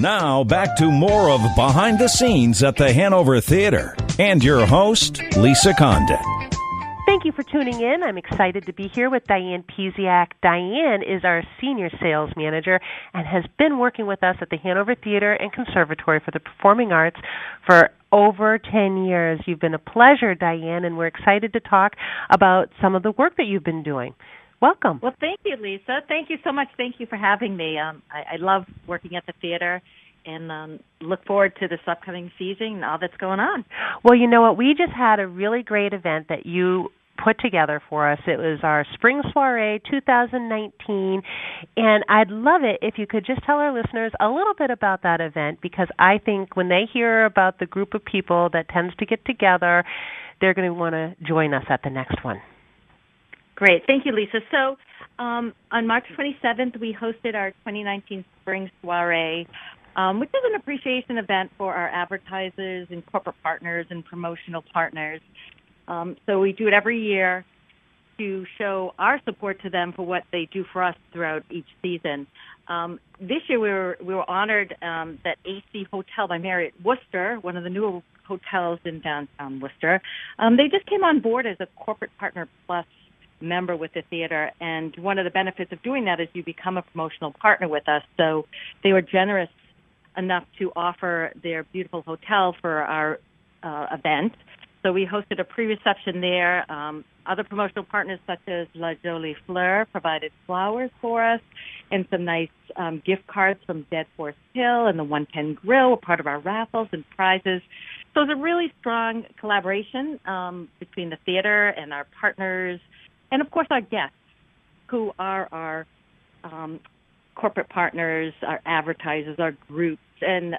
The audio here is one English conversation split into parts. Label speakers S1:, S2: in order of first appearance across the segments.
S1: Now, back to more of Behind the Scenes at the Hanover Theatre. And your host, Lisa Condon.
S2: Thank you for tuning in. I'm excited to be here with Diane Pieciak. Diane is our Senior Sales Manager and has been working with us at the Hanover Theatre and Conservatory for the Performing Arts for over 10 years. You've been a pleasure, Diane, and we're excited to talk about some of the work that you've been doing. Welcome.
S3: Well, thank you, Lisa. Thank you so much. Thank you for having me. I love working at the theater and look forward to this upcoming season and all that's going on.
S2: Well, you know what? We just had a really great event that you put together for us. It was our Spring Soiree 2019, and I'd love it if you could just tell our listeners a little bit about that event, because I think when they hear about the group of people that tends to get together, they're going to want to join us at the next one.
S3: Great. Thank you, Lisa. So on March 27th, we hosted our 2019 Spring Soiree, which is an appreciation event for our advertisers and corporate partners and promotional partners. So we do it every year to show our support to them for what they do for us throughout each season. This year we were honored that AC Hotel by Marriott Worcester, one of the newer hotels in downtown Worcester, they just came on board as a Corporate Partner Plus member with the theater, and one of the benefits of doing that is you become a promotional partner with us. So they were generous enough to offer their beautiful hotel for our event. So we hosted a pre-reception there. Other promotional partners such as La Jolie Fleur provided flowers for us, and some nice gift cards from Dead Horse Hill and the 110 Grill were part of our raffles and prizes. So it was a really strong collaboration between the theater and our partners, and of course our guests, who are our corporate partners, our advertisers, our groups, and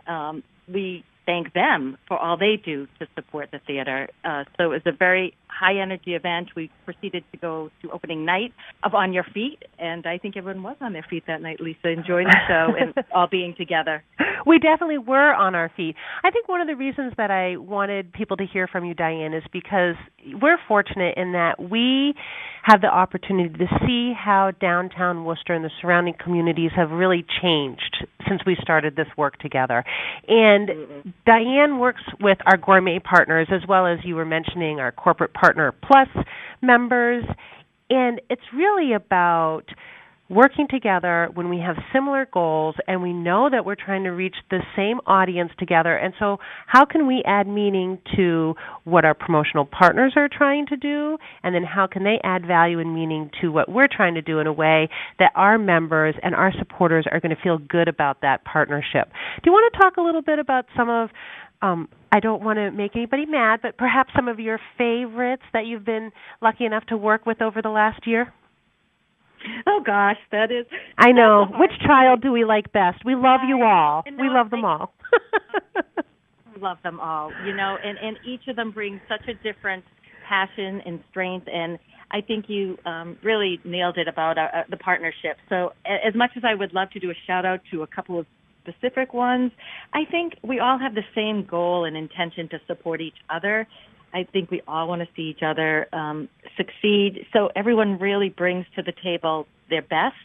S3: we thank them for all they do to support the theater. So it was a very high-energy event. We proceeded to go to opening night of On Your Feet, and I think everyone was on their feet that night, Lisa, enjoying the show and all being together.
S2: We definitely were on our feet. I think one of the reasons that I wanted people to hear from you, Diane, is because we're fortunate in that we have the opportunity to see how downtown Worcester and the surrounding communities have really changed since we started this work together. And Diane works with our gourmet partners, as well as you were mentioning our Corporate Partner Plus members, and it's really about working together when we have similar goals and we know that we're trying to reach the same audience together. And so how can we add meaning to what our promotional partners are trying to do, and then how can they add value and meaning to what we're trying to do in a way that our members and our supporters are going to feel good about that partnership? Do you want to talk a little bit about some of, I don't want to make anybody mad, but perhaps some of your favorites that you've been lucky enough to work with over the last year?
S3: Oh, gosh, that is...
S2: I know. Which child do we like best? We love you all. We love them all.
S3: We love them all, and each of them brings such a different passion and strength, and I think you really nailed it about the partnership. So as much as I would love to do a shout-out to a couple of specific ones, I think we all have the same goal and intention to support each other. I think we all want to see each other succeed. So everyone really brings to the table their best.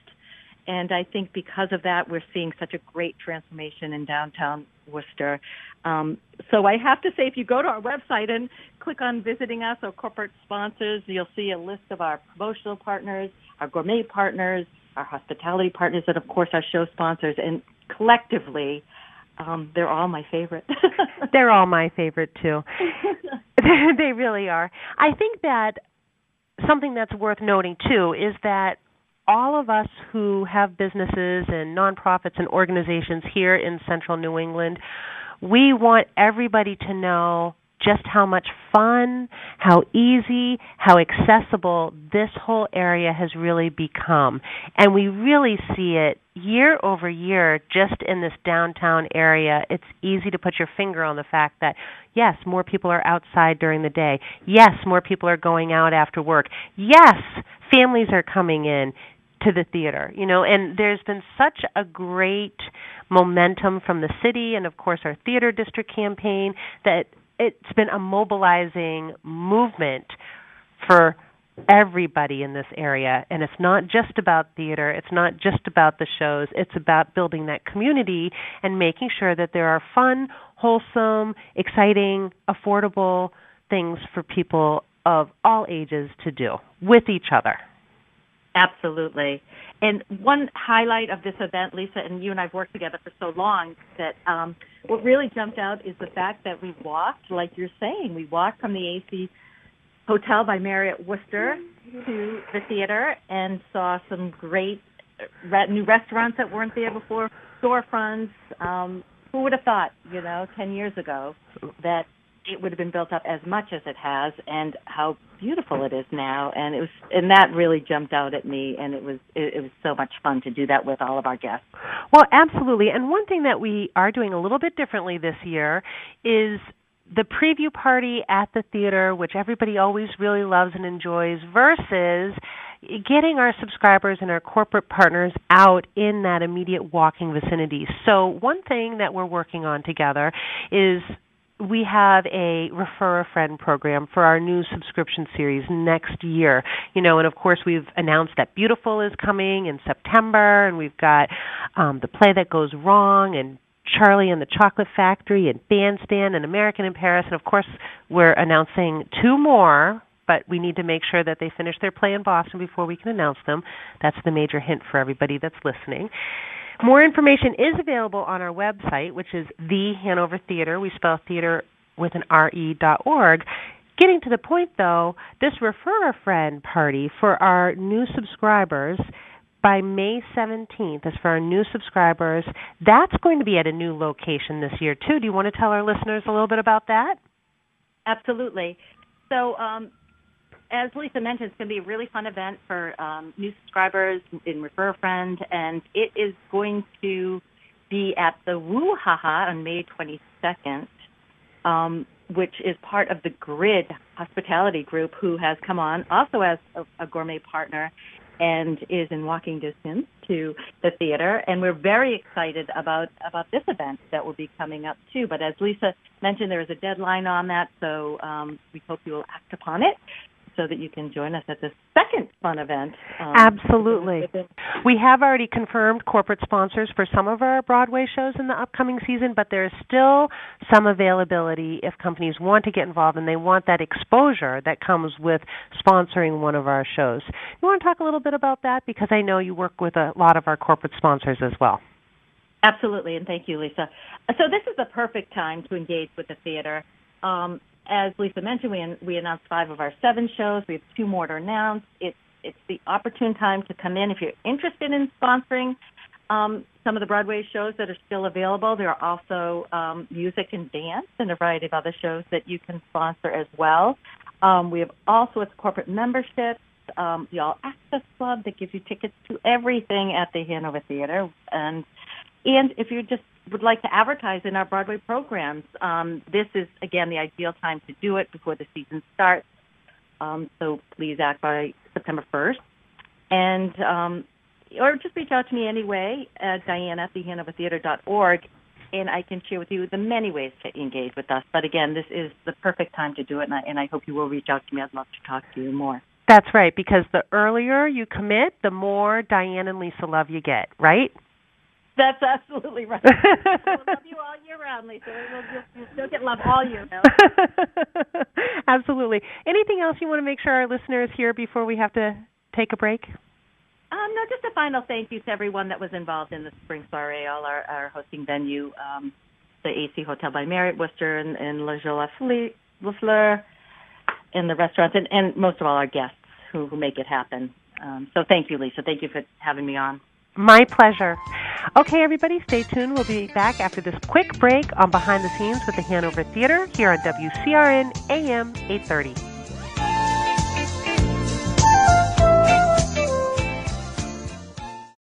S3: And I think because of that, we're seeing such a great transformation in downtown Worcester. So I have to say, if you go to our website and click on Visiting Us or Corporate Sponsors, you'll see a list of our promotional partners, our gourmet partners, our hospitality partners, and, of course, our show sponsors. And collectively, they're all my favorite.
S2: They're all my favorite, too. They really are. I think that something that's worth noting, too, is that all of us who have businesses and nonprofits and organizations here in central New England, we want everybody to know just how much fun, how easy, how accessible this whole area has really become. And we really see it year over year just in this downtown area. It's easy to put your finger on the fact that, yes, more people are outside during the day. Yes, more people are going out after work. Yes, families are coming in to the theater, and there's been such a great momentum from the city and, of course, our theater district campaign that it's been a mobilizing movement for everybody in this area. And it's not just about theater. It's not just about the shows. It's about building that community and making sure that there are fun, wholesome, exciting, affordable things for people of all ages to do with each other.
S3: Absolutely. And one highlight of this event, Lisa, and you and I have worked together for so long, that what really jumped out is the fact that we walked, like you're saying, we walked from the AC Hotel by Marriott Worcester to the theater and saw some great new restaurants that weren't there before, storefronts. Who would have thought, 10 years ago that it would have been built up as much as it has, and how beautiful it is now. And that really jumped out at me, and it was so much fun to do that with all of our guests.
S2: Well, absolutely. And one thing that we are doing a little bit differently this year is the preview party at the theater, which everybody always really loves and enjoys, versus getting our subscribers and our corporate partners out in that immediate walking vicinity. So one thing that we're working on together is we have a Refer a Friend program for our new subscription series next year. And of course we've announced that Beautiful is coming in September, and we've got The Play That Goes Wrong, and Charlie and the Chocolate Factory, and Bandstand, and American in Paris, and of course we're announcing 2 more, but we need to make sure that they finish their play in Boston before we can announce them. That's the major hint for everybody that's listening. More information is available on our website, which is the Hanover Theatre. We spell theater with an RE.org. Getting to the point, though, this Refer a Friend party for our new subscribers by May 17th is for our new subscribers. That's going to be at a new location this year, too. Do you want to tell our listeners a little bit about that?
S3: Absolutely. So, as Lisa mentioned, it's going to be a really fun event for new subscribers in Refer a Friend, and it is going to be at the Woo Ha Ha on May 22nd, which is part of the Grid Hospitality Group, who has come on also as a gourmet partner and is in walking distance to the theater. And we're very excited about this event that will be coming up, too. But as Lisa mentioned, there is a deadline on that, so we hope you will act upon it, so that you can join us at the second fun event.
S2: Absolutely. We have already confirmed corporate sponsors for some of our Broadway shows in the upcoming season, but there is still some availability if companies want to get involved and they want that exposure that comes with sponsoring one of our shows. You want to talk a little bit about that? Because I know you work with a lot of our corporate sponsors as well.
S3: Absolutely, and thank you, Lisa. So this is the perfect time to engage with the theater. As Lisa mentioned, we announced 5 of our 7 shows. We have 2 more to announce. It's the opportune time to come in if you're interested in sponsoring some of the Broadway shows that are still available. There are also music and dance and a variety of other shows that you can sponsor as well. We have also its corporate memberships, the All Access Club that gives you tickets to everything at the Hanover Theatre. And if you just would like to advertise in our Broadway programs, this is, again, the ideal time to do it before the season starts. So please act by September 1st. And or just reach out to me anyway, Diane at thehanovertheatre.org, and I can share with you the many ways to engage with us. But again, this is the perfect time to do it, and I hope you will reach out to me. I'd love to talk to you more.
S2: That's right, because the earlier you commit, the more Diane and Lisa love you get, right?
S3: That's absolutely right. We'll love you all year round, Lisa. You'll still get love all year round.
S2: Absolutely. Anything else you want to make sure our listeners hear before we have to take a break?
S3: No, just a final thank you to everyone that was involved in the spring soiree, all our hosting venue, the AC Hotel by Marriott Worcester and Le Jour La Fleur, and the restaurants, and most of all our guests who make it happen. So thank you, Lisa. Thank you for having me on.
S2: My pleasure. Okay, everybody, stay tuned. We'll be back after this quick break on Behind the Scenes with the Hanover Theatre here on WCRN AM 830.